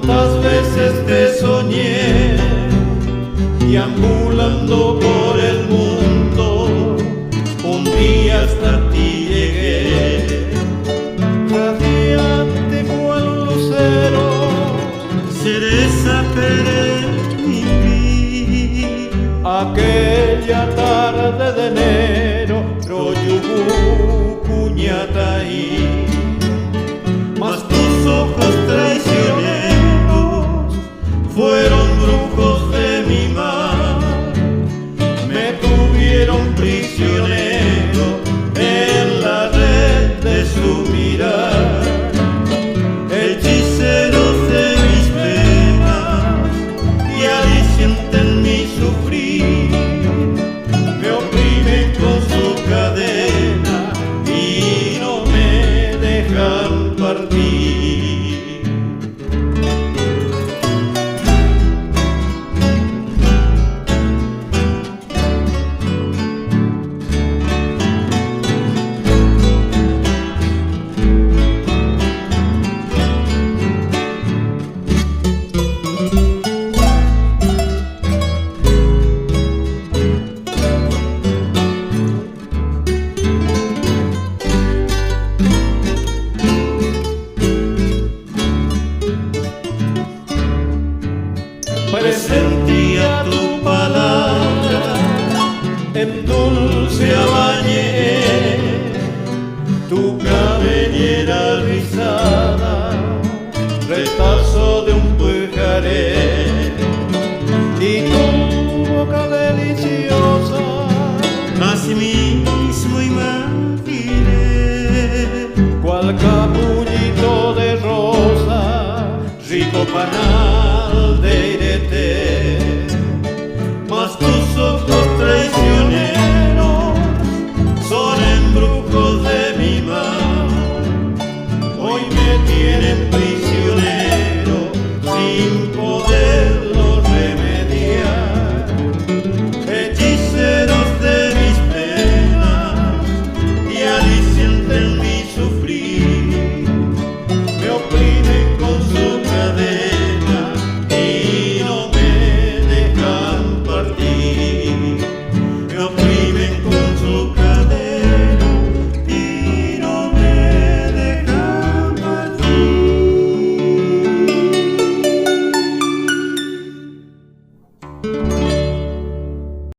Cuántas veces te soñé, deambulando por el mundo, un día hasta ti llegué, radiante cual lucero, cereza perenne mi vida. aquella tarde de enero, Royubu Cuñataí. Mas tus ojos traicioneros fueron brujos de mi mar, Me tuvieron prisionero en la red de su mirar. hechiceros de mis penas y alicienten mi sufrir. Me oprimen con su cadena y no me dejan partir. Presentía tu palabra en dulce abañe, tu cabellera rizada, retazo de un pujaré, y tu boca deliciosa. Asimismo imaginé Cual capullito de rosa, rico panal de